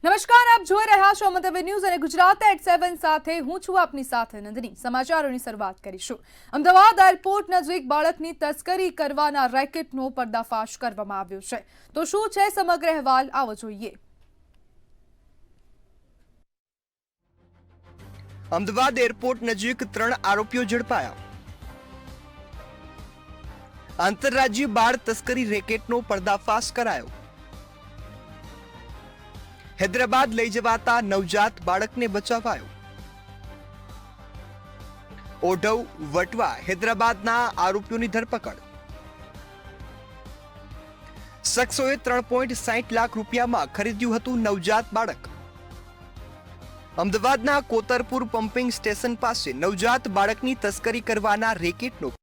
નમસ્કાર, આપ જોઈ રહ્યા છો મંતવ્ય ન્યૂઝ અને ગુજરાત એટ 7 સાથે હું છું આપની સાથે નંદની। સમાચારોની શરૂઆત કરીશું। અમદાવાદ એરપોર્ટ નજીક બાળકની તસ્કરી કરવાના રેકેટનો પર્દાફાશ કરવામાં આવ્યો છે। તો શું છે સમગ્ર અહેવાલ, આવો જોઈએ। અમદાવાદ એરપોર્ટ નજીક 3 આરોપીઓ ઝડપાયા। આંતરરાજ્ય બાળ તસ્કરી રેકેટનો પર્દાફાશ કરાયો। हैदराबाद લઈ જવાતા નવજાત બાળકને બચાવાયો। ઓઢવ વટવા हैदराबादના આરોપીઓની ધરપકડ। શખ્સોએ 3.60 લાખ રૂપિયામાં ખરીદ્યું હતું નવજાત બાળક। અમદાવાદના કોતરપુર પમ્પિંગ સ્ટેશન પાસે નવજાત બાળકની તસ્કરી કરવાના રેકેટનો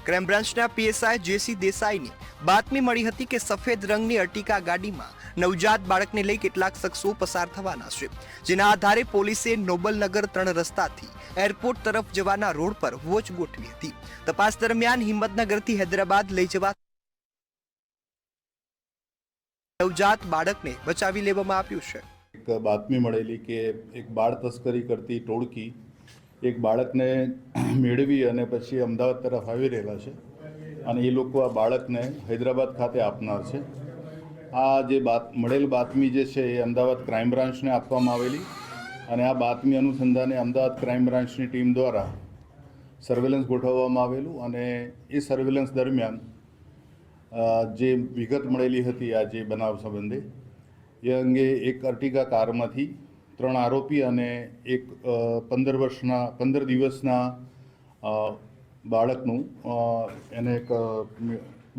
ક્રાઇમ બ્રાન્ચના પીએસઆઈ જેસી દેસાઈની બાતમી મળી હતી કે સફેદ રંગની અર્ટિકા ગાડીમાં નવજાત બાળકને લઈ કેટલાક શખ્સો પસાર થવાના છે, જેના આધારે પોલીસે નોબલનગર 3 રસ્તાથી એરપોર્ટ તરફ જવાના રોડ પર વોચ ગોઠવી હતી। તપાસ દરમિયાન હિંમતનગરથી હૈદરાબાદ લઈ જવા નવજાત બાળકને બચાવી લેવામાં આવ્યું છે। એક બાતમી મળેલી કે એક બાળ તસ્કરી કરતી ટોળકી એક બાળકને મેળવી અને પછી અમદાવાદ તરફ આવી રહેલા છે અને એ લોકો આ બાળકને હૈદરાબાદ ખાતે આપનાર છે। આ જે મળેલ બાતમી જે છે એ અમદાવાદ ક્રાઇમ બ્રાન્ચને આપવામાં આવેલી અને આ બાતમી અનુસંધાને અમદાવાદ ક્રાઇમ બ્રાન્ચની ટીમ દ્વારા સર્વેલન્સ ગોઠવવામાં આવેલું અને એ સર્વેલન્સ દરમિયાન જે વિગત મળેલી હતી આ જે બનાવ સંબંધે એ અંગે એક અર્ટિગા કારમાંથી 3 આરોપી અને એક 15 દિવસના બાળકનું એને એક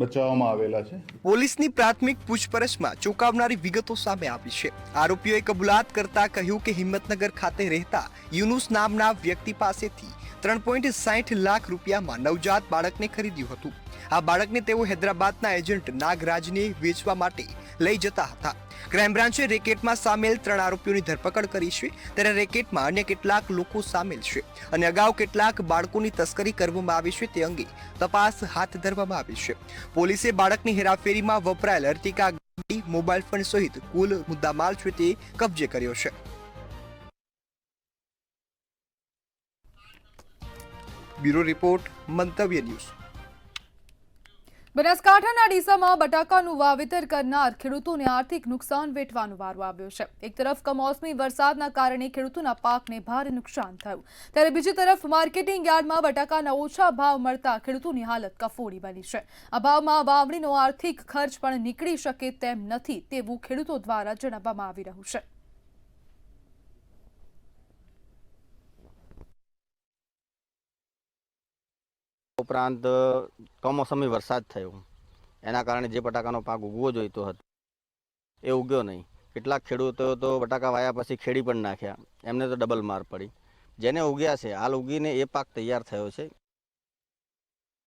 બચાવવામાં આવેલા છે। પોલીસની પ્રાથમિક પૂછપરછમાં ચોંકાવનારી વિગતો સામે આવી છે। આરોપીઓએ કબૂલાત કરતા કહ્યું કે હિંમતનગર ખાતે રહેતા યુનુસ નામના વ્યક્તિ પાસેથી 3.60 લાખ રૂપિયામાં નવજાત બાળકને ખરીદ્યું હતું। આ બાળકને તેઓ હૈદરાબાદના એજન્ટ નાગરાજને વેચવા માટે લઈ જતા હતા। ક્રાઇમ બ્રાન્ચે રેકેટમાં સામેલ 3 આરોપીઓની ધરપકડ કરી છે, ત્યારે રેકેટમાં અન્ય કેટલાક લોકો સામેલ છે અને અગાઉ કેટલાક બાળકોની તસ્કરી કરવામાં આવી છે તે અંગે તપાસ હાથ ધરવામાં આવી છે। પોલીસે બાળકની હેરાફેરીમાં વપરાયેલ અર્ટિકા ગાડી, મોબાઈલ ફોન સહિત કુલ મુદ્દામાલ છે તે કબજે કર્યો છે। બ્યુરો રિપોર્ટ, મંતવ્ય ન્યૂઝ। બનાસકાંઠાના ડીસામાં બટાકાનું વાવેતર કરનાર ખેડૂતોને આર્થિક નુકસાન વેઠવાનો વારો આવ્યો છે। એક તરફ કમોસમી વરસાદના કારણે ખેડૂતોના પાકને ભારે નુકસાન થયું, ત્યારે બીજી તરફ માર્કેટિંગ યાર્ડમાં બટાકાના ઓછા ભાવ મળતા ખેડૂતોની હાલત કફોડી બની છે। આ ભાવમાં વાવણીનો આર્થિક ખર્ચ પણ નીકળી શકે તેમ નથી તેવું ખેડૂતો દ્વારા જણાવવામાં આવી રહ્યું છે। ઉપરાંત કમોસમી વરસાદ થયો, એના કારણે જે બટાકાનો પાક ઉગવો જોઈતો હતો એ ઉગ્યો નહીં। કેટલાક ખેડૂતો તો બટાકા વાયા પછી ખેડી પણ નાખ્યા, એમને તો ડબલ માર પડી। જેને ઉગ્યા છે હાલ ઉગીને એ પાક તૈયાર થયો છે,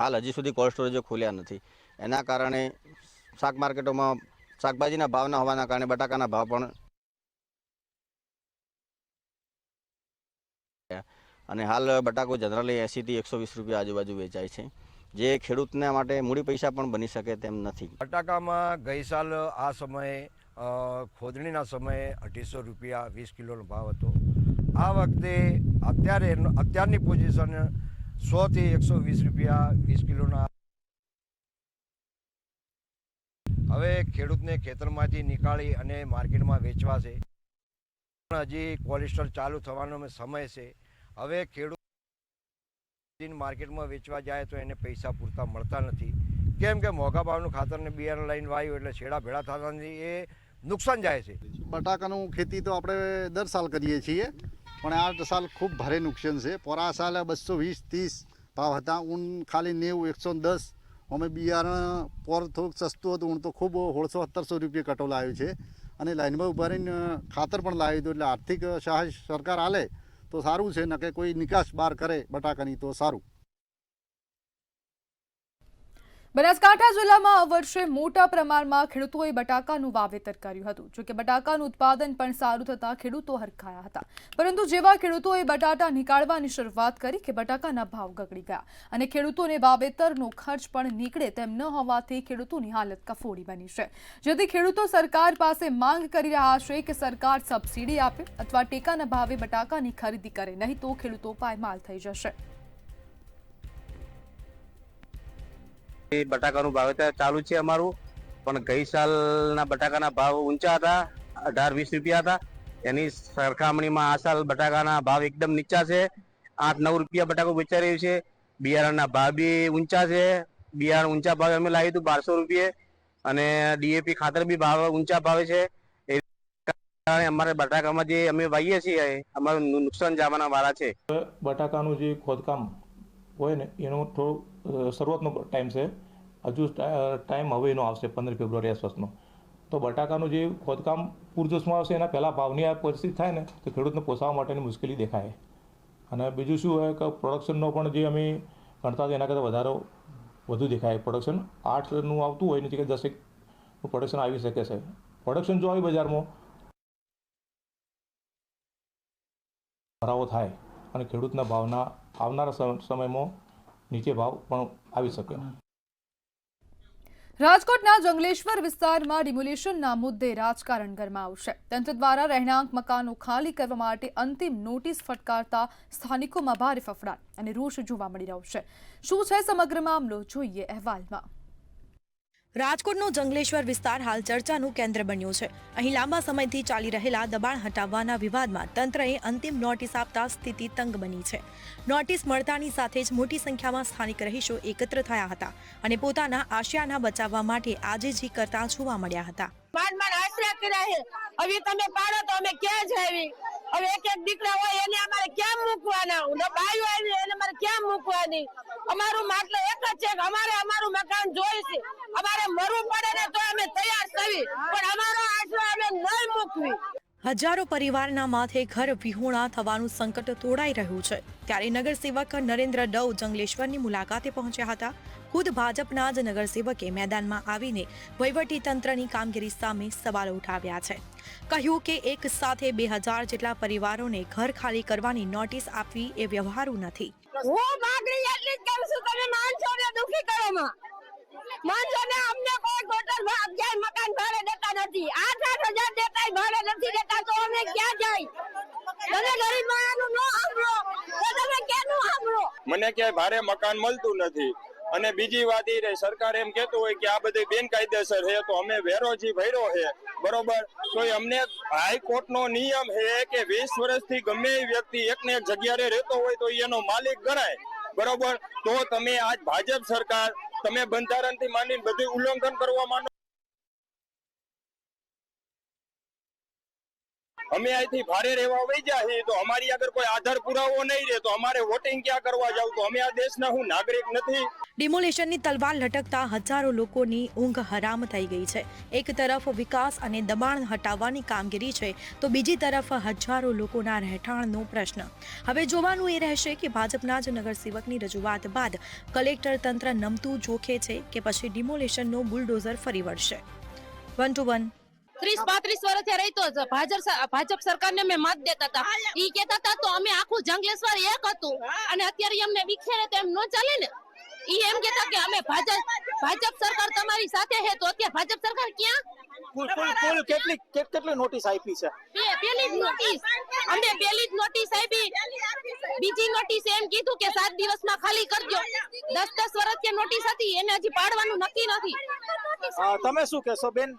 હાલ હજી સુધી કોલ્ડ સ્ટોરેજો ખોલ્યા નથી। એના કારણે શાક માર્કેટોમાં શાકભાજીના ભાવ ના હોવાના કારણે બટાકાના ભાવ પણ અને હાલ બટાકો જનરલી 80 થી 120 રૂપિયા આજુબાજુ વેચાય છે, જે ખેડૂતને માટે મૂડી પૈસા પણ બની શકે તેમ નથી। બટાકામાં ગઈ સાલ આ સમયે ખોદણીના સમયે 250 રૂપિયા 20 કિલોનો ભાવ હતો। આ વખતે અત્યારની પોઝિશન 100 થી 120 રૂપિયા 20 કિલોના। હવે ખેડૂતને ખેતરમાંથી નીકાળી અને માર્કેટમાં વેચવા છે, હજી કોલેસ્ટ્રોલ ચાલુ થવાનો સમય છે। હવે ખેડૂત માર્કેટમાં વેચવા જાય તો એને પૈસા પૂરતા મળતા નથી, કેમ કે મોંઘા ભાવનું ખાતરને બિયારણ લઈને વાવ્યું એટલે છેડા ભેળા થતા નથી, એ નુકસાન જાય છે। બટાકાનું ખેતી તો આપણે દર સાલ કરીએ છીએ, પણ આ સાલ ખૂબ ભારે નુકસાન છે। પોરા સાલ 220-30 ભાવ હતા, ઊન ખાલી 90-110। અમે બિયારણ પોર થોડુંક સસ્તું હતું, ઊન તો ખૂબ 1600-1700 રૂપિયા કટોલ આવ્યું છે અને લાઈનમાં ઉભા રહીને ખાતર પણ લાવ્યું હતું। એટલે આર્થિક સહાય સરકાર આલે તો સારું છે, ન કે કોઈ નિકાસ બહાર કરે બટાકાની તો સારું। બનાસકાંઠા જિલ્લામાં આ વર્ષે મોટા પ્રમાણમાં ખેડૂતોએ બટાકાનું વાવેતર કર્યું હતું. જોકે બટાકાનું ઉત્પાદન પણ સારું થતાં ખેડૂતો હરખાયા હતા. પરંતુ જેવા ખેડૂતોએ બટાટા નીકાળવાની શરૂઆત કરી કે બટાકાના ભાવ ગગડી ગયા અને ખેડૂતોને વાવેતરનો ખર્ચ પણ નીકળે તેમ ન હોવાથી ખેડૂતોની હાલત કફોડી બની છે. જેથી ખેડૂતો સરકાર પાસે માંગ કરી રહ્યા છે કે સરકાર સબસિડી આપે અથવા ટેકાના ભાવે બટાકાની ખરીદી કરે, નહીં તો ખેડૂતો પાયમાલ થઈ જશે. બટાકાનું વાવેતર ચાલુ છે અમારું, પણ ગઈ સાલના બટાકાના ભાવ ઊંચા હતા, 18-20 રૂપિયા હતા. એની સરખામણીમાં આ સાલ બટાકાના ભાવ એકદમ નીચા છે. 8-9 રૂપિયા બટાકો વેચાઈ રહ્યું છે. બિયારણના ભાવ બી ઊંચા છે. બિયારણ ઊંચા ભાવે અમે લાવ્યું હતું 1200 રૂપિયે અને ડીએપી ખાતર બી ભાવ ઊંચા ભાવે છે. એ કારણે અમારે બટાકામાં જે અમે વાવીએ છીએ અમારું નુકસાન જવાના વાળા છે. બટાકાનું જે ખોદકામ હોય ને એનો થોડો શરૂઆતનો ટાઈમ છે. હજુ ટાઈમ હવે એનો આવશે 15 ફેબ્રુઆરી આસપાસનો. તો બટાકાનું જે ખોદકામ પૂરજોશમાં આવશે એના પહેલાં ભાવની આ પરિસ્થિતિ થાય ને તો ખેડૂતને પોસાવવા માટેની મુશ્કેલી દેખાય. અને બીજું શું હોય કે પ્રોડક્શનનો પણ જે અમે ગણતા હતા એના કરતાં વધુ દેખાય. પ્રોડક્શન 8નું આવતું હોય એની જગ્યાએ 10નું પ્રોડક્શન આવી શકે છે. પ્રોડક્શન જો આવી બજારમાં ભરાવો થાય અને ખેડૂતના ભાવના આવનારા સમયમાં નીચે ભાવ પણ આવી શકે. રાજકોટના જંગલેશ્વર વિસ્તારમાં ડિમોલિશનના મુદ્દે રાજકારણ ગરમાવશે. તંત્ર દ્વારા રહેણાંક મકાનો ખાલી કરવા માટે અંતિમ નોટિસ ફટકારતા સ્થાનિકોમાં ભારે ફફડાટ અને રોષ જોવા મળી રહ્યો છે. શું છે સમગ્ર મામલો, જોઈએ અહેવાલમાં. રાજકોટનો જંગલેશ્વર વિસ્તાર હાલ ચર્ચાનું કેન્દ્ર બન્યો છે. અહીં લાંબા સમયથી ચાલી રહેલા દબાણ હટાવવાના વિવાદમાં તંત્રએ અંતિમ નોટિસ આપતા સ્થિતિ તંગ બની છે. નોટિસ મળતાની સાથે જ મોટી સંખ્યામાં સ્થાનિક રહીશો એકત્ર થયા હતા અને પોતાના આશયાના બચાવવા માટે આજીજી કરતા જોવા મળ્યા હતા. આશરા કર્યા છે, હવે તમે પાડો તો અમે ક્યાં જઈએ? હવે એક દીકરા હોય એને અમારે ક્યાં મૂકવાના? બાયું આવી એને અમારે ક્યાં મૂકવાની? અમારું માત્ર એક જ છે કે અમારે અમારું મકાન જોઈશે. અમારે મરવું પડે ને તો અમે તૈયાર થવી, પણ અમારો આશરો અમે નહીં મૂકવી. હજારો પરિવારના માથે ઘર વિહોણા થવાનું સંકટ તોડાઈ રહ્યું છે. ત્યારે નગરસેવક નરેન્દ્ર ડવ જંગલેશ્વરની મુલાકાતે પહોંચ્યા હતા. ખુદ ભાજપના જ નગરસેવકે મેદાનમાં આવીને વહીવટીતંત્રની કામગીરી સામે સવાલો ઉઠાવ્યા છે. કહ્યું કે એક સાથે 2000 જેટલા પરિવારોને ઘર ખાલી કરવાની નોટિસ આપવી એ વ્યવહારુ નથી. હું માગણી એટલી જ કરું છું, તમે માણસો ને દુખી કરો માં. માણસો ને અમને કોઈ ગોટર ક્યાંય મકાન ભાડે દેતા નથી. 8-8 હજાર દેતા ભાડે નથી દેતા, તો અમે ક્યાં જાય? તમે ગરીબ માણસનું નો સાંભળો તો તમે કેનું સાંભળો? મને ક્યાંય ભાડે મકાન મળતું નથી. અને બીજી વાત એ રહી, સરકાર એમ કહેતું હોય કે આ બધી બિનકાયદેસર છે, તો અમે વેરો જે ભર્યો છે બરોબર, તો અમને હાઈકોર્ટનો નિયમ છે કે 20 વર્ષથી ગમે એ વ્યક્તિ એકને એક જગ્યાએ રહેતો હોય તો એનો માલિક ગણાય બરોબર. તો તમે આજ ભાજપ સરકાર તમે બંધારણથી માંડીને બધું ઉલ્લંઘન કરવા માંડો. અમે અહીંથી ભારે રહેવા વહી જાય તો અમારી આગળ કોઈ આધાર પુરાવો નહીં રહે તો અમારે વોટિંગ ક્યાં કરવા જાવ? તો અમે આ દેશના હું નાગરિક નથી. ડિમોલિશનની તલવાર લટકતા હજારો લોકોની ઊંઘ હરામ થઈ ગઈ છે. એક તરફ વિકાસ અને દબાણ હટાવવાની કામગીરી છે તો બીજી તરફ હજારો લોકોના રહેઠાણનો પ્રશ્ન. હવે જોવાનું એ રહેશે કે ભાજપના જ નગરસેવકની રજૂઆત બાદ કલેક્ટર તંત્ર નમતું જોખે છે કે પછી ડિમોલિશનનો બુલડોઝર ફરી વળશે. 1 to 1 30-35 વર્ષથી રહેતો જ ભાજપ સરકારને અમે મત દેતા હતા. ઈ કહેતા હતા તો અમે આખું જંગલેશ્વર એક હતું અને અત્યારે અમને વિખેરે તો એમ ન ચાલે ને. ઈ એમ કહેતા કે અમે ભાજપ સરકાર તમારી સાથે છે, તો અત્યારે ભાજપ સરકાર ક્યાં? કુલ કેટલી નોટિસ આપી છે? પેલી જ નોટિસ અમે પેલી જ નોટિસ આપી. બીજી નોટિસ એમ કીધું કે 7 દિવસમાં ખાલી કરજો. 10 વર્ષથી નોટિસ હતી એને હજી પાડવાનું નક્કી નથી. તમે શું કહેશો બેન?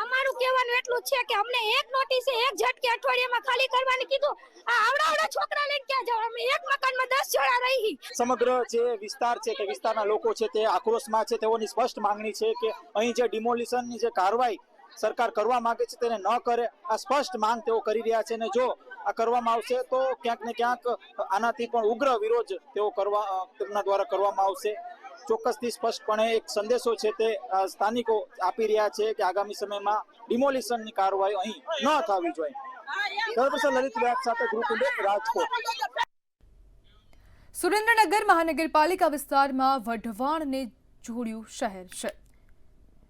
અમારું કહેવાનું એટલું જ છે કે અમને એક નોટિસે એક ઝટકે અઠવાડિયામાં ખાલી કરવાની કીધું. આ આવડા છોકરા લઈને ક્યાં જાવ? અમે એક મકાનમાં 10 જણા રહી. સમગ્ર જે વિસ્તાર છે કે વિસ્તારના લોકો છે તે આક્રોશમાં છે. તેઓની સ્પષ્ટ માંગણી છે કે અહીં જે ડિમોલિશનની જે કાર્યવાહી સરકાર કરવા માંગે છે તેને ન કરે. આ સ્પષ્ટ માંગ તેઓ કરી રહ્યા છે અને જો આ કરવામાં આવશે તો ક્યાંક ને ક્યાંક આનાથી પણ ઉગ્ર વિરોધ તેઓ તેમના દ્વારા કરવામાં આવશે. ચોક્કસથી સ્પષ્ટપણે એક સંદેશો છે તે સ્થાનિકો આપી રહ્યા છે કે આગામી સમયમાં ડિમોલિશનની કાર્યવાહી અહીં ન થવી જોઈએ. લલિત વ્યાસ સાથે ગ્રુપ ઇન્ડિયા, રાજકોટ. સુરેન્દ્રનગર મહાનગરપાલિકા વિસ્તારમાં વઢવાણને જોડ્યું શહેર છે.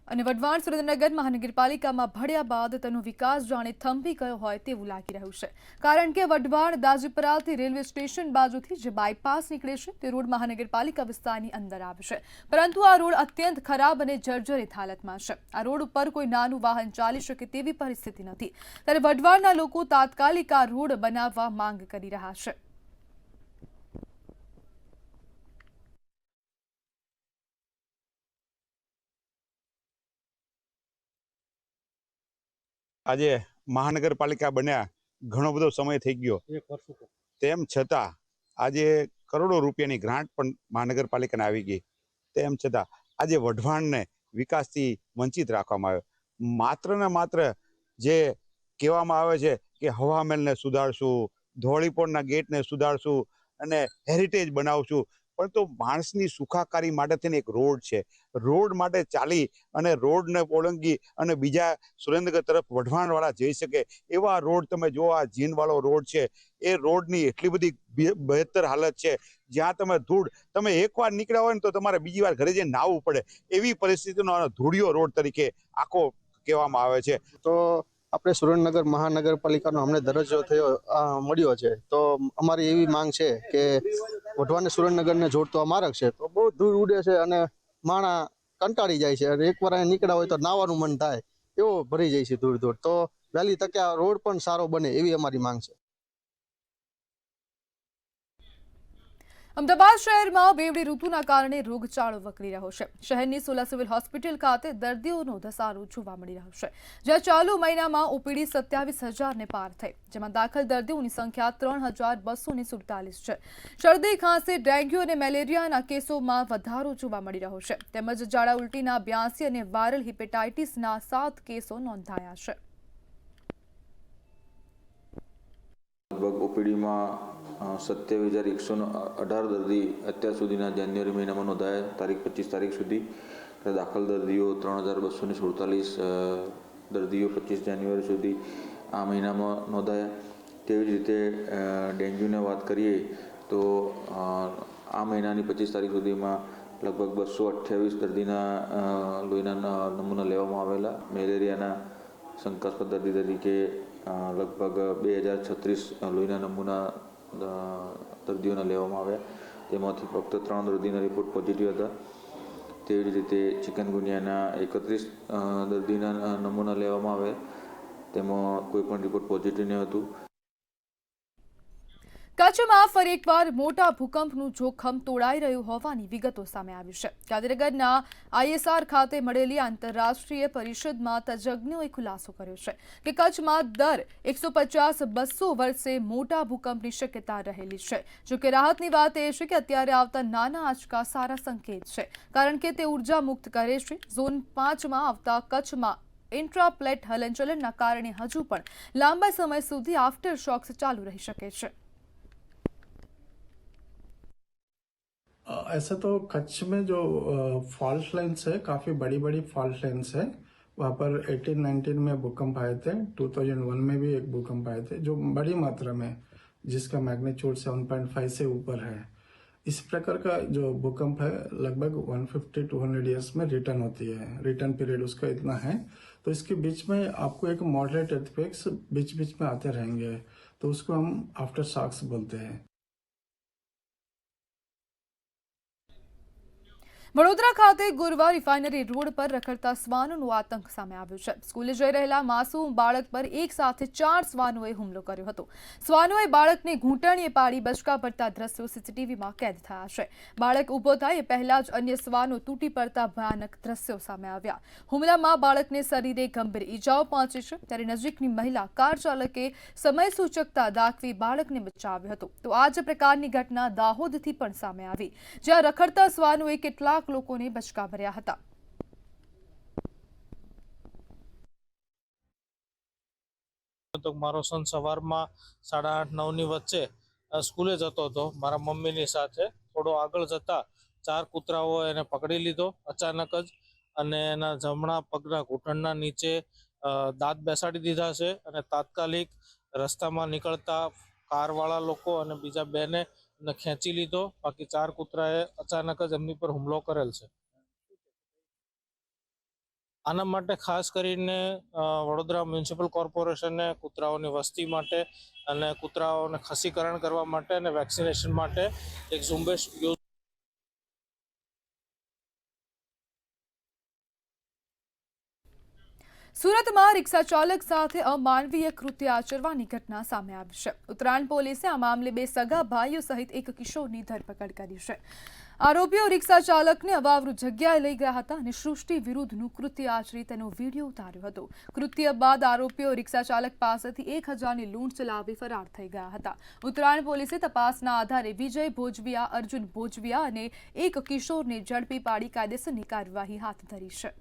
અને વઢવાણ સુરેન્દ્રનગર મહાનગરપાલિકામાં ભળ્યા બાદ તેનો વિકાસ જાણે થંભી ગયો હોય તેવું લાગી રહ્યું છે, કારણ કે વઢવાણ દાજીપરાથી રેલવે સ્ટેશન બાજુથી જે બાયપાસ નીકળે છે તે રોડ મહાનગરપાલિકા વિસ્તારની અંદર આવે છે, પરંતુ આ રોડ અત્યંત ખરાબ અને જર્જરિત હાલતમાં છે. આ રોડ ઉપર કોઈ નાનું વાહન ચાલી શકે તેવી પરિસ્થિતિ નથી, ત્યારે વઢવાણના લોકો તાત્કાલિક આ રોડ બનાવવા માંગ કરી રહ્યા છે. આજે મહાનગરપાલિકા બન્યા ઘણો બધો સમય થઈ ગયો, તેમ છતાં આજે કરોડો રૂપિયાની ગ્રાન્ટ પણ મહાનગરપાલિકાને આવી ગઈ. તેમ છતાં આજે વઢવાણને વિકાસથી વંચિત રાખવામાં આવ્યો. માત્ર ને માત્ર જે કહેવામાં આવે છે કે હવામહેલને સુધારશું, ધોળીપોળના ગેટને સુધારશું અને હેરિટેજ બનાવશું, પરંતુ માણસની સુખાકારી માટે થઈને એક રોડ છે. રોડ માટે ચાલી અને રોડને ઓળંગી અને બીજા સુરેન્દ્રનગર તરફ વઢવાણવાળા જઈ શકે એવા રોડ તમે જો આ જીનવાળો રોડ છે, એ રોડની એટલી બધી બહેતર હાલત છે, જ્યાં તમે એકવાર નીકળ્યા હોય ને તો તમારે બીજી વાર ઘરે જઈને નાહવું પડે એવી પરિસ્થિતિનો ધૂળિયો રોડ તરીકે આખો કહેવામાં આવે છે. તો આપણે સુરેન્દ્રનગર મહાનગરપાલિકાનો અમને દરજ્જો મળ્યો છે, તો અમારી એવી માંગ છે કે વઢવાણ સુરેન્દ્રનગરને જોડતો આ માર્ગ છે, તો બહુ દૂર ઉડે છે અને માણા કંટાળી જાય છે, અને એકવાર અહીં નીકળ્યા હોય તો નાવાનું મન થાય એવો ભરી જાય છે દૂર દૂર. તો વહેલી તકે આ રોડ પણ સારો બને એવી અમારી માંગ છે. અમદાવાદ શહેરમાં બેવડી ઋતુના કારણે રોગચાળો વકરી રહ્યો છે. શહેરની સોલા સિવિલ હોસ્પિટલ ખાતે દર્દીઓનો ધસારો જોવા મળી રહ્યો છે, જ્યાં ચાલુ મહિનામાં ઓપીડી 27,000ને પાર થઈ, જેમાં દાખલ દર્દીઓની સંખ્યા 3,247 છે. શરદી, ખાંસી, ડેન્ગ્યુ અને મેલેરિયાના કેસોમાં વધારો જોવા મળી રહ્યો છે, તેમજ ઝાડા ઉલટીના 82 અને વાયરલ હિપેટાઇટિસના 7 કેસો નોંધાયા છે. લગભગ ઓપીડીમાં 27,118 દર્દી અત્યાર સુધીના જાન્યુઆરી મહિનામાં નોંધાયા. તારીખ 25 તારીખ સુધી દાખલ દર્દીઓ 3,247 દર્દીઓ 25 જાન્યુઆરી સુધી આ મહિનામાં નોંધાયા. તેવી જ રીતે ડેન્ગ્યુની વાત કરીએ તો આ મહિનાની 25 તારીખ સુધીમાં લગભગ 228 દર્દીના લોહીના નમૂના લેવામાં આવેલા. મેલેરિયાના શંકાસ્પદ દર્દી તરીકે લગભગ 2,036 લોહીના નમૂના દર્દીઓના લેવામાં આવ્યા, તેમાંથી ફક્ત 3 દર્દીના રિપોર્ટ પોઝિટિવ હતા. તેવી જ રીતે ચિકનગુનિયાના 31 દર્દીના નમૂના લેવામાં આવ્યા, તેમાં કોઈ પણ રિપોર્ટ પોઝિટિવ ન હતું. કચ્છમાં ફરી એકવાર મોટા ભૂકંપનું જોખમ તોડાઈ રહ્યું હોવાની વિગતો સામે આવી છે. ગાંધીનગરના ISR ખાતે મળેલી આંતરરાષ્ટ્રીય પરિષદમાં તજજ્ઞોએ ખુલાસો કર્યો છે કે કચ્છમાં દર 150-200 વર્ષે મોટા ભૂકંપની શક્યતા રહેલી છે. જોકે રાહતની વાત એ છે કે અત્યારે આવતા નાના આંચકા સારા સંકેત છે, કારણ કે તે ઉર્જા મુક્ત કરે છે. ઝોન 5માં આવતા કચ્છમાં ઇન્ટ્રાપ્લેટ હલનચલનના કારણે હજુ પણ લાંબા સમય સુધી આફ્ટર શોક્સ ચાલુ રહી શકે છે. ऐसा तो कच्छ में जो फॉल्ट लाइन्स है, काफ़ी बड़ी बड़ी फॉल्ट लाइन्स है. वहाँ पर 1819 में भूकंप आए थे, 2001 में भी एक भूकंप आए थे जो बड़ी मात्रा में, जिसका मैग्नीट्यूड 7.5 से ऊपर है. इस प्रकार का जो भूकंप है लगभग 150-200 ईयर्स में रिटर्न होती है, रिटर्न पीरियड उसका इतना है. तो इसके बीच में आपको एक मॉडरेट अर्थक्वेक्स बीच बीच में आते रहेंगे, तो उसको हम आफ्टर शॉक्स बोलते हैं. વડોદરા ખાતે ગુરવા રિફાઇનરી રોડ પર રખડતા શ્વાનોનો આતંક સામે આવ્યો છે. સ્કૂલે જઈ રહેલા માસૂમ બાળક પર એક સાથે 4 શ્વાનોએ હુમલો કર્યો હતો. શ્વાનોએ બાળકને ઘૂંટણીએ પાડી બચકા ભરતા દ્રશ્યો સીસીટીવીમાં કેદ થયા છે. બાળક ઊભો થાય એ પહેલા જ અન્ય શ્વાનો તૂટી પડતા ભયાનક દ્રશ્યો સામે આવ્યા. હુમલામાં બાળકને શરીરે ગંભીર ઈજાઓ પહોંચી છે, ત્યારે નજીકની મહિલા કાર ચાલકે સમય સૂચકતા દાખવી બાળકને બચાવ્યો હતો. તો આ જ પ્રકારની ઘટના દાહોદથી પણ સામે આવી, જ્યાં રખડતા શ્વાનોએ કેટલાક લોકોને બચકા ભર્યા હતા. તો મારો સન સવારમાં 8:30-9ની વચ્ચે સ્કૂલે જતો હતો મારા મમ્મીની સાથે. થોડો આગળ જતા 4 કૂતરાઓ એને પકડી લીધો અચાનક જ, અને એના જમણા પગના ઘૂંટણના નીચે દાંત બેસાડી દીધા છે, અને તાત્કાલિક રસ્તામાં નીકળતા કારવાળા લોકો અને બીજા બેને ખેંચી લીધો. બાકી 4 કૂતરાએ અચાનક જ એમની પર હુમલો કરેલ છે. આના માટે ખાસ કરીને વડોદરા મ્યુનિસિપલ કોર્પોરેશને કૂતરાઓની વસ્તી માટે અને કૂતરાઓને ખસીકરણ કરવા માટે અને વેક્સિનેશન માટે એક ઝુંબેશ સુરતમાં રિક્ષા ચાલક સાથે અમાનવીય કૃત્ય આચરવાની ઘટના સામે આવી છે. ઉત્તરાયણ પોલીસે આ મામલે 2 સગા ભાઈઓ સહિત એક કિશોરની ધરપકડ કરી છે. આરોપીઓ રિક્ષા ચાલકને અવાવરૂ જગ્યાએ લઈ ગયા હતા અને સૃષ્ટિ વિરુદ્ધનું કૃત્ય આચરી તેનો વિડીયો ઉતાર્યો હતો. કૃત્ય બાદ આરોપીઓ રિક્ષા ચાલક પાસેથી 1000ની લૂંટ ચલાવી ફરાર થઈ ગયા હતા. ઉત્તરાયણ પોલીસે તપાસના આધારે વિજય ભોજવિયા, અર્જુન ભોજવિયા અને એક કિશોરને ઝડપી પાડી કાયદેસરની કાર્યવાહી હાથ ધરી છે.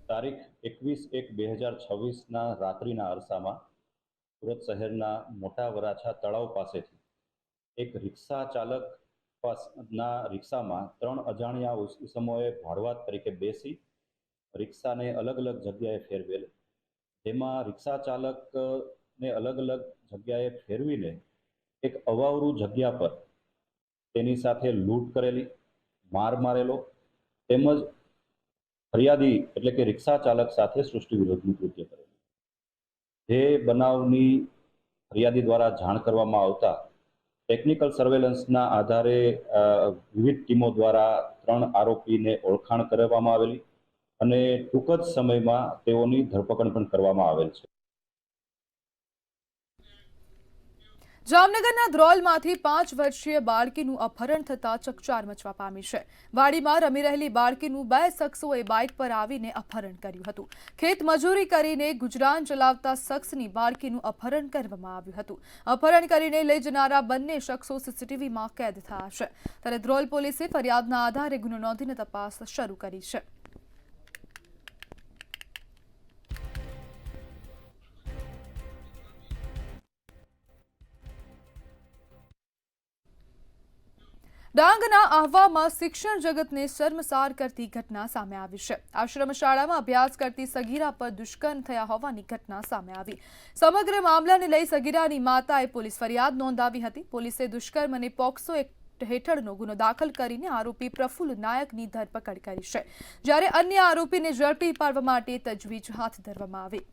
તારીખ 21/1/2026 રાત્રિના અરસામાં સુરત શહેરના મોટા વરાછા તળાવ પાસેથી એક રિક્ષા ચાલકના રિક્ષામાં 3 અજાણ્યા ઇસમોએ ભાડુઆત તરીકે બેસી રિક્ષાને અલગ અલગ જગ્યાએ ફેરવેલ, જેમાં રિક્ષા ચાલકને અલગ અલગ જગ્યાએ ફેરવીને એક અવાવરૂ જગ્યા પર તેની સાથે લૂંટ કરેલી, માર મારેલો તેમજ ફરિયાદી એટલે કે રિક્ષા ચાલક સાથે સૃષ્ટિ વિરોધનું કૃત્ય કરેલું. જે બનાવની ફરિયાદી દ્વારા જાણ કરવામાં આવતા ટેકનિકલ સર્વેલન્સના આધારે વિવિધ ટીમો દ્વારા 3 આરોપીને ઓળખાણ કરવામાં આવેલી અને ટૂંક જ સમયમાં તેઓની ધરપકડ પણ કરવામાં આવેલ છે. જામનગરના ધ્રોલમાંથી 5 વર્ષીય બાળકીનું અપહરણ થતાં ચકચાર મચવા પામી છે. વાડીમાં રમી રહેલી બાળકીનું 2 શખ્સોએ બાઇક પર આવીને અપહરણ કર્યું હતું. ખેત મજૂરી કરીને ગુજરાન ચલાવતા શખ્સની બાળકીનું અપહરણ કરવામાં આવ્યું હતું. અપહરણ કરીને લઈ જનારા બંને શખ્સો સીસીટીવીમાં કેદ થયા છે. ત્યારે ધ્રોલ પોલીસે ફરિયાદના આધારે ગુનો નોંધીને તપાસ શરૂ કરી છે. ડાંગના આહવામાં શિક્ષણ જગતને શર્મસાર કરતી ઘટના સામે આવી છે. આશ્રમ શાળામાં અભ્યાસ કરતી સગીરા પર દુષ્કર્મ થયા હોવાની ઘટના સામે આવી. સમગ્ર મામલાને લઈ સગીરાની માતાએ પોલીસ ફરિયાદ નોંધાવી હતી. પોલીસે દુષ્કર્મ અને પોક્સો એક્ટ હેઠળનો ગુનો દાખલ કરીને આરોપી પ્રફુલ્લ નાયકની ધરપકડ કરી છે, જ્યારે અન્ય આરોપીને ઝડપી પાડવા માટે તજવીજ હાથ ધરવામાં આવી.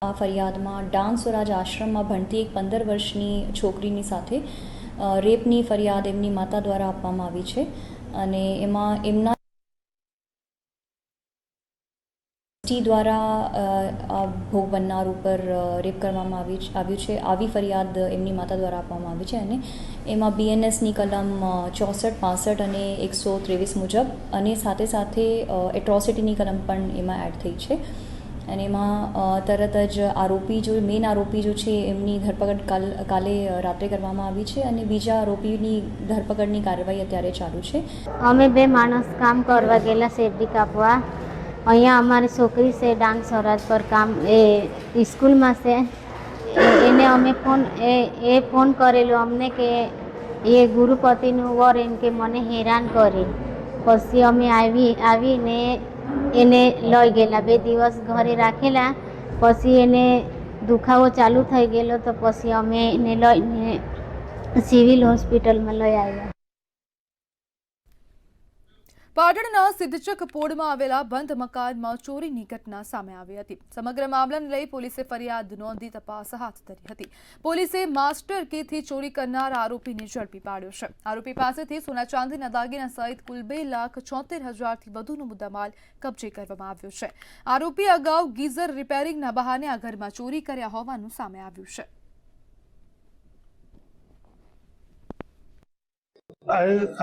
આ ફરિયાદમાં ડાંગ સ્વરાજ આશ્રમમાં ભણતી એક 15 વર્ષની છોકરીની સાથે રેપની ફરિયાદ એમની માતા દ્વારા આપવામાં આવી છે અને એમાં એમના દ્વારા ભોગ બનનાર ઉપર રેપ કરવામાં આવ્યું છે. આવી ફરિયાદ એમની માતા દ્વારા આપવામાં આવી છે અને એમાં બીએનએસની કલમ 64, 65 અને 123 મુજબ અને સાથે સાથે એટ્રોસિટીની કલમ પણ એમાં એડ થઈ છે અને એમાં તરત જ મેઇન આરોપી જો છે એમની ધરપકડ કાલે રાત્રે કરવામાં આવી છે અને બીજા આરોપીની ધરપકડની કાર્યવાહી અત્યારે ચાલુ છે. અમે 2 માણસ કામ કરવા ગયેલા શેરડી કાપવા. અહીંયા અમારી છોકરી છે ડાંગ સ્વરાજ પર કામ એ સ્કૂલમાં છે. એને અમે ફોન કરેલો અમને કે એ ગુરુપતિનું વર એમ કે મને હેરાન કરે. પછી અમે આવીને એને લઈ ગયેલા. 2 દિવસ ઘરે રાખેલા. પછી એને દુખાવો ચાલુ થઈ ગયેલો તો પછી અમે એને લઈને સિવિલ હોસ્પિટલમાં લઈ આવ્યા. પાટણના સિદ્ધચક પોળમાં આવેલા બંધ મકાનમાં ચોરીની ઘટના સામે આવી હતી. સમગ્ર મામલાને લઈ પોલીસે ફરિયાદ નોંધી તપાસ હાથ ધરી હતી. પોલીસે માસ્ટર કીથી ચોરી કરનાર આરોપીને ઝડપી પાડ્યો છે. આરોપી પાસેથી સોના ચાંદીના દાગીના સહિત કુલ 2,76,000થી વધુનો મુદ્દામાલ કબજે કરવામાં આવ્યો છે. આરોપી અગાઉ ગીઝર રિપેરિંગના બહાને આ ઘરમાં ચોરી કર્યા હોવાનું સામે આવ્યું છે.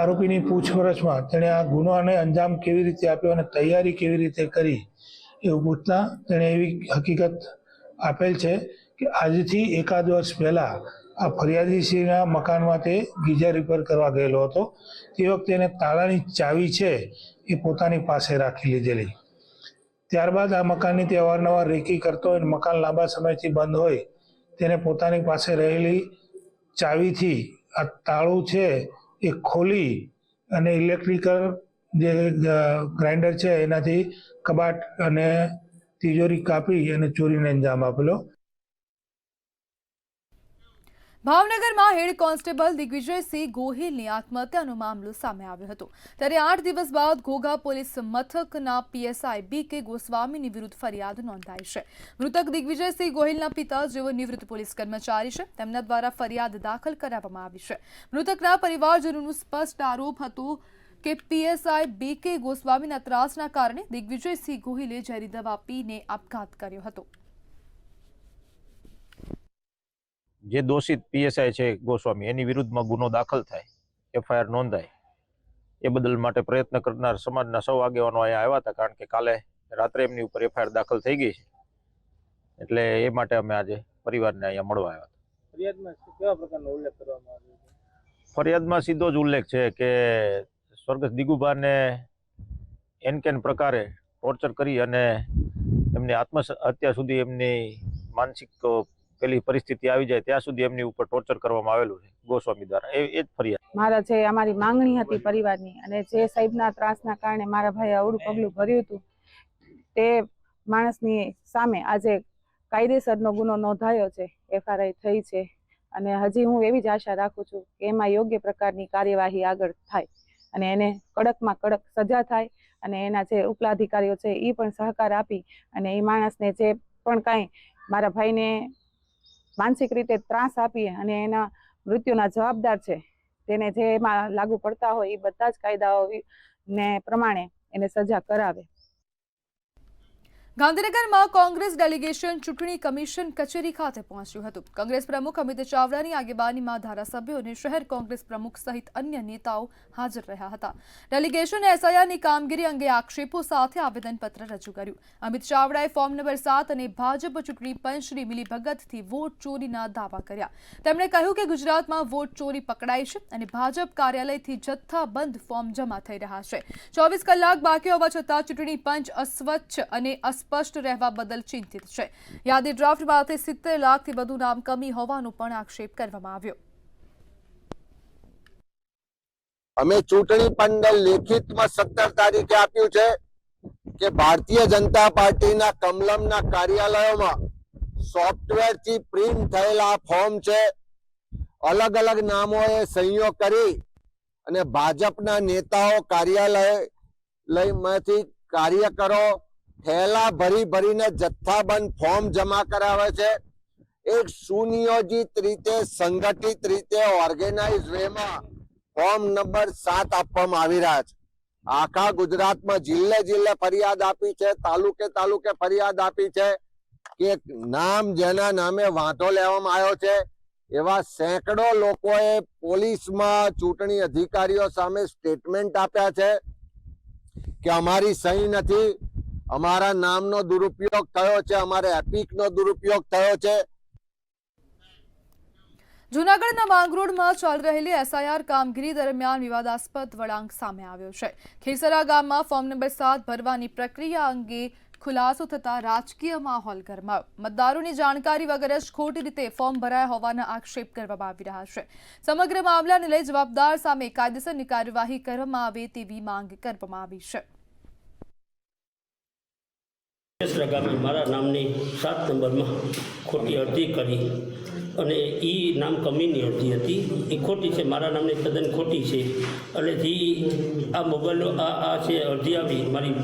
આરોપીની પૂછપરછમાં તેણે આ ગુનાને અંજામ કેવી રીતે આપ્યો અને તૈયારી કેવી રીતે કરી એવું પૂછતા તેણે એવી હકીકત આપેલ છે કે આજથી 1 વર્ષ પહેલાં આ ફરિયાદીશ્રીના મકાનમાં તે ગીઝર રિપેર કરવા ગયેલો હતો. તે વખતે એને તાળાની ચાવી છે એ પોતાની પાસે રાખી લીધેલી. ત્યારબાદ આ મકાનની તે અવારનવાર રેકી કરતો હોય, મકાન લાંબા સમયથી બંધ હોય, તેને પોતાની પાસે રહેલી ચાવીથી આ તાળું છે એ ખોલી અને ઇલેક્ટ્રિકલ જે ગ્રાઇન્ડર છે એનાથી કબાટ અને તિજોરી કાપી અને ચોરીને અંજામ આપેલો. ભાવનગરમાં હેડ કોન્સ્ટેબલ દિગ્વિજયસિંહ ગોહિલની આત્મહત્યાનો મામલો સામે આવ્યો હતો ત્યારે 8 દિવસ બાદ ઘોઘા પોલીસ મથકના પીએસઆઈ BK ગોસ્વામીની વિરુદ્ધ ફરિયાદ નોંધાઈ છે। મૃતક દિગ્વિજયસિંહ ગોહિલના પિતા જેઓ નિવૃત્ત પોલીસ કર્મચારી છે તેમના દ્વારા ફરિયાદ દાખલ કરાવવામાં આવી છે। મૃતકના પરિવારજનોનું સ્પષ્ટ આરોપ હતો કે પીએસઆઈ BK ગોસ્વામીના ત્રાસના કારણે દિગ્વિજયસિંહ ગોહિલે ઝેરી દવા પીને આપઘાત કર્યો હતો। જે દોષિત પીએસઆઈ છે ગોસ્વામી એની વિરુદ્ધમાં ગુનો દાખલ થાય FIR નોંધાય એ બદલ માટે પ્રયત્ન કરનાર સમાજના સૌ આગેવાનો અહીંયા આવ્યા હતા કારણ કે કાલે રાત્રે એમની ઉપર FIR દાખલ થઈ ગઈ છે એટલે એ માટે અમે આજે પરિવારને અહીંયા મળવા આવ્યા હતા। ફરિયાદમાં કેવા પ્રકારનો ઉલ્લેખ કરવામાં આવ્યો છે? ફરિયાદમાં સીધો જ ઉલ્લેખ છે કે સ્વર્ગસ્થ દિગુભાને એનકેન પ્રકારે ટોર્ચર કરી અને એમની આત્મહત્યા સુધી એમની માનસિક પેલી પરિસ્થિતિ આવી જાય ત્યાં સુધી એમની ઉપર ટોર્ચર કરવામાં આવેલું છે ગોસ્વામી દ્વારા એ જ ફરિયાદ મારા જે અમારી માંગણી હતી પરિવારની અને જે સાહેબના ત્રાસના કારણે મારા ભાઈએ અવળું પગલું ભર્યું હતું તે માણસની સામે આજે કાયદેસરનો ગુનો નોંધાયો છે, FIR થઈ છે અને હજી હું એવી જ આશા રાખું છું કે એમાં યોગ્ય પ્રકારની કાર્યવાહી આગળ થાય અને એને કડકમાં કડક સજા થાય અને એના જે ઉપલા અધિકારીઓ છે એ પણ સહકાર આપી અને એ માણસને જે પણ કાંઈ મારા ભાઈને માનસિક રીતે ત્રાસ આપીએ અને એના મૃત્યુના જવાબદાર છે તેને જે એમાં લાગુ પડતા હોય એ બધા જ કાયદાઓ ને પ્રમાણે એને સજા કરાવે। ગાંધીનગરમાં કોંગ્રેસ ડેલિગેશન ચૂંટણી કમિશન કચેરી ખાતે પહોંચ્યું હતું। કોંગ્રેસ પ્રમુખ અમિત ચાવડાની આગેવાનીમાં ધારાસભ્યો અને શહેર કોંગ્રેસ પ્રમુખ સહિત અન્ય નેતાઓ હાજર રહ્યા હતા। ડેલિગેશને SIRની કામગીરી અંગે આક્ષેપો સાથે આવેદનપત્ર રજૂ કર્યું। અમિત ચાવડાએ ફોર્મ નંબર 7 અને ભાજપ ચૂંટણી પંચની મિલીભગતથી વોટ ચોરીના દાવા કર્યા। તેમણે કહ્યું કે ગુજરાતમાં વોટ ચોરી પકડાઈ છે અને ભાજપ કાર્યાલયથી જથ્થાબંધ ફોર્મ જમા થઈ રહ્યા છે। 24 કલાક બાકી હોવા છતાં ચૂંટણી પંચ અસ્વચ્છ અને સ્પષ્ટ રહેવા બદલ ચિંતિત છે। યાદી ડ્રાફ્ટમાંથી 70 લાખથી વધુ નામ કમી હોવાનો પણ આક્ષેપ કરવામાં આવ્યો। અમે ચૂંટણી પંચને લેખિતમાં 17 તારીખે આપ્યું છે કે ભારતીય જનતા પાર્ટીના કમલમના કાર્યાલયોમાં સોફ્ટવેરથી પ્રિન્ટ થયેલા ફોર્મ છે, અલગ અલગ નામોએ સહીઓ કરી અને ભાજપના નેતાઓ કાર્યાલયમાંથી કાર્યકરો થેલા ભરીને જથ્થાબંધ ફોર્મ જમા કરાવે છે। એક સુનિયોજિત રીતે સંગઠિત રીતે ઓર્ગેનાઇઝ વેમાં ફોર્મ નંબર 7 આપવામાં આવી રહ્યા છે। આખા ગુજરાતમાં જિલ્લે ફરિયાદ આપી છે, તાલુકે ફરિયાદ આપી છે કે નામ જેના નામે વાંધો લેવામાં આવ્યો છે એવા સેંકડો લોકોએ પોલીસમાં ચૂંટણી અધિકારીઓ સામે સ્ટેટમેન્ટ આપ્યા છે કે અમારી સહી નથી, અમારા નામનો દુરુપયોગ થયો છે, અમારે એપિકનો દુરુપયોગ થયો છે। જૂનાગઢના માંગરોળમાં ચાલી રહેલી SIR કામગીરી દરમિયાન વિવાદાસ્પદ વળાંક સામે આવ્યો છે। ખીરસરા ગામમાં ફોર્મ નંબર 7 ભરવાની પ્રક્રિયા અંગે ખુલાસો થતા રાજકીય માહોલ ગરમાયો। મતદારોની જાણકારી વગર જ ખોટી રીતે ફોર્મ ભરાયા હોવાના આક્ષેપ કરવામાં આવી રહ્યા છે। સમગ્ર મામલાને લઈ જવાબદાર સામે કાયદેસરની કાર્યવાહી કરવામાં આવે તેવી માંગ કરવામાં આવી છે। ગામે મારા નામની 7 નંબરમાં ખોટી અરજી કરી અને એ નામ કમીની અરજી હતી, એ ખોટી છે, મારા નામની તદ્દન ખોટી છે અને જે આ મોબાઈલનો આ છે અરજી આવી મારી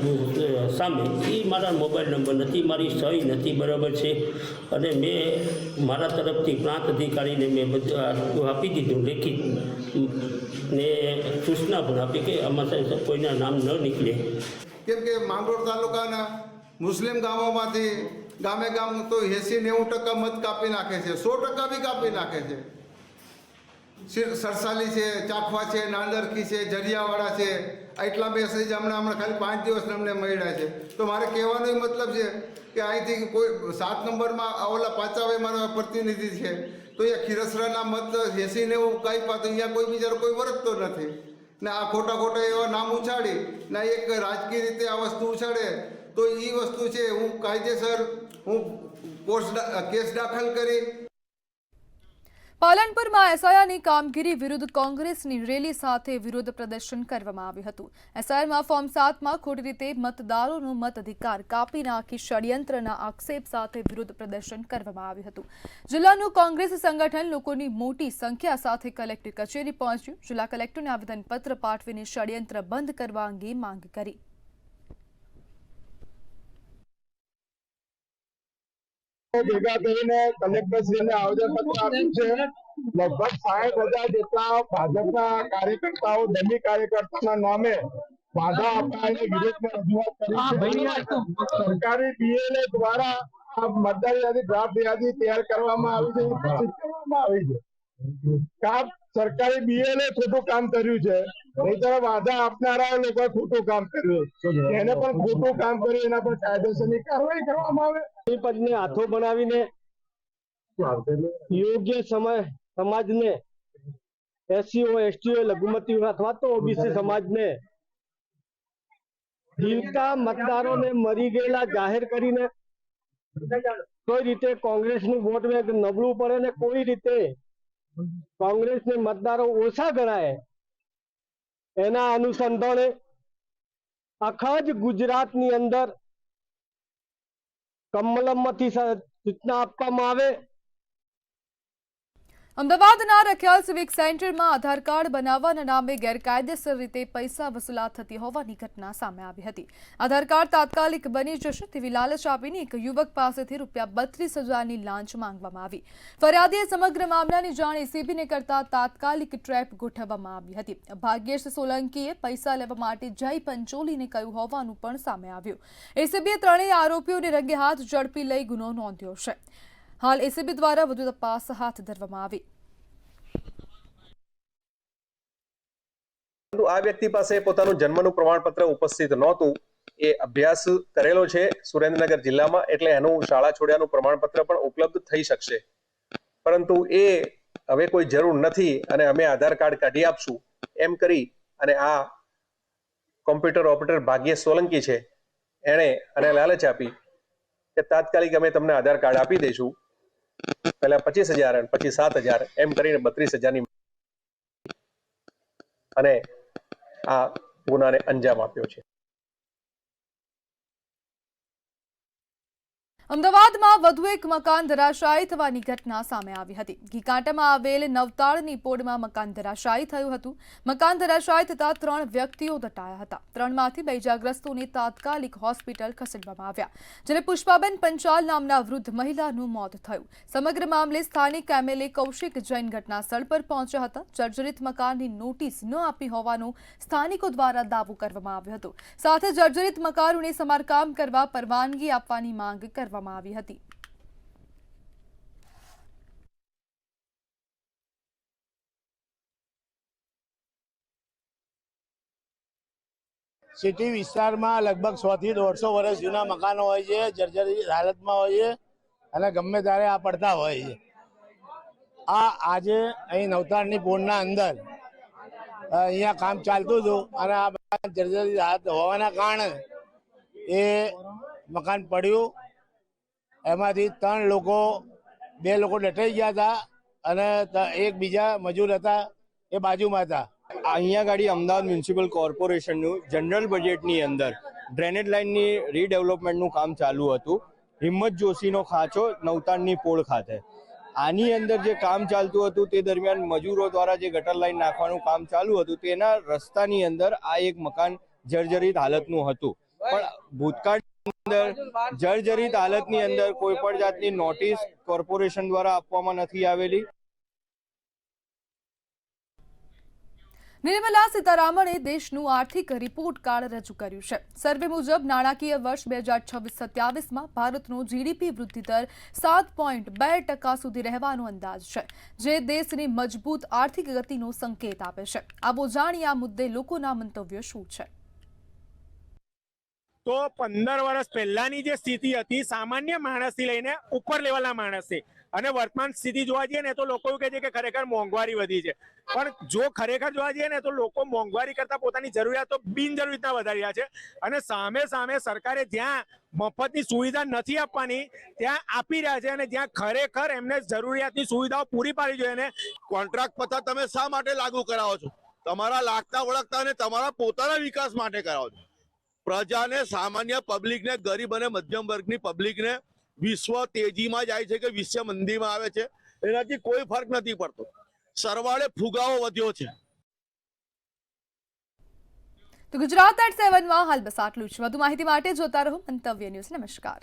સામે એ મારા મોબાઈલ નંબર નથી, મારી સહી નથી, બરાબર છે અને મેં મારા તરફથી પ્રાંત અધિકારીને મેં બધું આપી દીધું લેખિત ને સૂચના પણ આપી કે આમાં કોઈના નામ ન નીકળે। કેમ કે માંગરોળ તાલુકાના મુસ્લિમ ગામોમાંથી ગામે ગામ તો 80-90% મત કાપી નાખે છે, 100% બી કાપી નાખે છે। સરસાલી છે, ચાખવા છે, નાંદરકી છે, જરિયાવાડા છે, એટલા મેસેજ હમણાં ખાલી 5 દિવસ અમને મળ્યા છે। તો મારે કહેવાનો મતલબ છે કે અહીંથી કોઈ 7 નંબરમાં ઓલા પાચાવે મારા પ્રતિનિધિ છે તો એ ખીરસરાના મત 80-90 કાપ્યા તો અહીંયા કોઈ બિચારો કોઈ વર્તતો નથી ને આ ખોટા એવા નામ ઉછાળી ને એક રાજકીય રીતે આ વસ્તુ ઉછાળે તો એ વસ્તુ છે હું કાયદેસર કેસ દાખલ કરી। પાલનપુરમાં એસઆઈઆરની કામગીરી વિરુદ્ધ કોંગ્રેસની રેલી સાથે વિરોધ પ્રદર્શન કરવામાં આવ્યું હતું. એસઆઈઆરમાં ફોર્મ 7માં ખોટી રીતે મતદારોનો મતાધિકાર કાપી નાખી ષડયંત્રના આક્ષેપ સાથે વિરોધ પ્રદર્શન કરવામાં આવ્યું હતું. જિલ્લાનું કોંગ્રેસ સંગઠન લોકોની મોટી સંખ્યા સાથે કલેક્ટર કચેરી પહોંચ્યું. જિલ્લા કલેક્ટરને આવેદનપત્ર પાઠવીને ષડયંત્ર બંધ કરવા અંગે માંગ કરી. ભેગા કરીને કલેક્ટરશ્રીને આવેદનપત્ર આપ્યું છે. લગભગ 60,000 જેટલા ભાજપના કાર્યકર્તાઓ દલિત કાર્યકર્તાના નામે બાધા આપવા અને વિરોધમાં રજૂઆત કરી છે. સરકારી બીએલએ દ્વારા આ મતદાર યાદી ડ્રાફ્ટ યાદી તૈયાર કરવામાં આવી છે, ઘોષિત કરવામાં આવી છે. સરકારી બીએલએ ખોટું કામ કર્યું છે, નહીંતર વાદા આપનારા લોકોએ ખોટું કામ કર્યું, એને પણ ખોટું કામ કર્યું, એના પર કાયદેસરની કાર્યવાહી કરવામાં આવે. પદને હાથો બનાવીને યોગ્ય સમાજને એસસીઓ એસટીઓ લઘુમતી અથવા તો ઓબીસી સમાજને જીવતા મતદારોને મરી ગયેલા જાહેર કરીને કોઈ રીતે કોંગ્રેસનું વોટ બેંક નબળું પડે ને કોઈ રીતે કોંગ્રેસને મતદારો ઓછા ગણાય એના અનુસંધાને આખા જ ગુજરાતની અંદર કમલમથી સૂચના આપવામાં આવે. અમદાવાદના રખિયાલ સિવિક સેન્ટરમાં આધાર કાર્ડ બનાવવાના નામે ગેરકાયદેસર રીતે પૈસા વસૂલાત થતી હોવાની ઘટના સામે આવી હતી. આધાર કાર્ડ તાત્કાલિક બની જશે તેવી લાલચ આપીને એક યુવક પાસેથી ₹32,000ની લાંચ માંગવામાં આવી. ફરિયાદીએ સમગ્ર મામલાની જાણ એસીબીને કરતા તાત્કાલિક ટ્રેપ ગોઠવવામાં આવી હતી. ભાગ્યેશ સોલંકીએ પૈસા લેવા માટે જય પંચોલીને કહ્યું હોવાનું પણ સામે આવ્યું. એસીબીએ ત્રણેય આરોપીઓને રંગે હાથ ઝડપી લઈ ગુનો નોંધ્યો છે. હાલ એસીબી દ્વારા વધુ તપાસ હાથ ધરવામાં આવી. આ વ્યક્તિ પાસે પોતાનું જન્મનું પ્રમાણપત્ર ઉપસ્થિત નહોતું. એ અભ્યાસ કરેલો છે સુરેન્દ્રનગર જિલ્લામાં, એટલે એનું શાળા છોડ્યાનું પ્રમાણપત્ર પણ ઉપલબ્ધ થઈ શકશે. પરંતુ એ હવે કોઈ જરૂર નથી અને અમે આધાર કાર્ડ કાઢી આપશું એમ કરી અને આ કોમ્પ્યુટર ઓપરેટર ભાગ્યેશ સોલંકી છે એણે અને લાલચ આપી કે તાત્કાલિક અમે તમને આધાર કાર્ડ આપી દઈશું. પહેલા 25,000 અને પછી 7,000 એમ કરીને 32,000ની અને આ ગુનાને અંજામ આપ્યો છે. અમદાવાદમાં વધુ એક મકાન ધરાશાયી થવાની ઘટના સામે આવી હતી. ઘીકાંટામાં આવેલ નવતાળની પોળમાં મકાન ધરાશાયી થયું હતું. મકાન ધરાશાયી થતા 3 વ્યક્તિઓ દટાયા હતા. 3માંથી 2 ઇજાગ્રસ્તોને તાત્કાલિક હોસ્પિટલ ખસેડવામાં આવ્યા, જ્યારે પુષ્પાબેન પંચાલ નામના વૃદ્ધ મહિલાનું મોત થયું. સમગ્ર મામલે સ્થાનિક એમએલએ કૌશિક જૈન ઘટના સ્થળ પર પહોંચ્યા હતા. જર્જરિત મકાનની નોટિસ ન આપી હોવાનો સ્થાનિકો દ્વારા દાવો કરવામાં આવ્યો હતો. સાથે જર્જરિત મકાનોને સમારકામ કરવા પરવાનગી આપવાની માંગ કરવામાં આવી હતી. સિટી વિસ્તારમાં લગભગ 100 થી 150 વર્ષ જૂના મકાનો હોય છે, જર્જરિત હાલતમાં હોય છે અને ગમે ત્યારે આ પડતા હોય છે. આજે અહીં નવતારની પોળના અંદર અહીંયા કામ ચાલતું હતું અને આ મકાન જર્જરિત હાલત હોવાના કારણે એ મકાન પડ્યું. એમાંથી 3 લોકો, 2 લોકો દટાઈ ગયા હતા અને એક બીજા મજૂર હતા એ બાજુમાં હતા. અહીંયા ગાડી અમદાવાદ મ્યુનિસિપલ કોર્પોરેશનનું જનરલ બજેટની અંદર ડ્રેનેજ લાઇનની રીડેવલપમેન્ટનું કામ ચાલુ હતું. હિંમત જોશીનો ખાંચો નવતારની પોળ ખાતે આની અંદર જે કામ ચાલતું હતું તે દરમિયાન મજૂરો દ્વારા જે ગટર લાઇન નાખવાનું કામ ચાલુ હતું તેના રસ્તાની અંદર આ એક મકાન જર્જરિત હાલતનું હતું. પણ ભૂતકાળ અંદર જર્જરિત હાલતની અંદર કોઈ પણ જાતની નોટિસ કોર્પોરેશન દ્વારા આપવામાં નથી આવેલી. નિર્મલા સીતારામણે દેશનું આર્થિક રિપોર્ટ કાર્ડ રજૂ કર્યું છે. સર્વે મુજબ નાણાકીય વર્ષ 2026-27માં ભારતનો જીડીપી વૃદ્ધિ દર 7.2% સુધી રહેવાનો અંદાજ છે, જે દેશની મજબૂત આર્થિક ગતિનો સંકેત આપે છે. આવો જાણીએ આ મુદ્દે લોકોના મંતવ્યો શું છે. તો 15 વર્ષ પહેલાની જે સ્થિતિ હતી સામાન્ય માણસથી લઈને ઉપર લેવલના માણસથી, અને વર્તમાન સ્થિતિ જોવા જઈએ ને તો લોકો એવું કહે છે કે ખરેખર મોંઘવારી વધી છે, પણ જો ખરેખર જોવા જઈએ ને તો લોકો મોંઘવારી કરતા પોતાની જરૂરિયાતો બિનજરૂરીતના વધારી રહ્યા છે અને સામે સરકારે જ્યાં મફતની સુવિધા નથી આપવાની ત્યાં આપી રહ્યા છે અને જ્યાં ખરેખર એમને જરૂરિયાતની સુવિધાઓ પૂરી પાડવી જોઈએ. અને કોન્ટ્રાક્ટ પથ્થર તમે શા માટે લાગુ કરાવો છો? તમારા લાગતા વળગતા અને તમારા પોતાના વિકાસ માટે કરાવો છો. પ્રજાને, સામાન્ય પબ્લિકને, ગરીબ અને મધ્યમ વર્ગની પબ્લિકને વિશ્વ તેજીમાં જાય છે કે વિશ્વ મંદીમાં આવે છે એનાથી કોઈ ફરક નથી પડતો. સરવાળે ફુગાવો વધ્યો છે. તો ગુજરાત@7 માં હાલ બસ આટલું જ. વધુ માહિતી માટે જોતા રહો મંતવ્ય ન્યૂઝ. નમસ્કાર.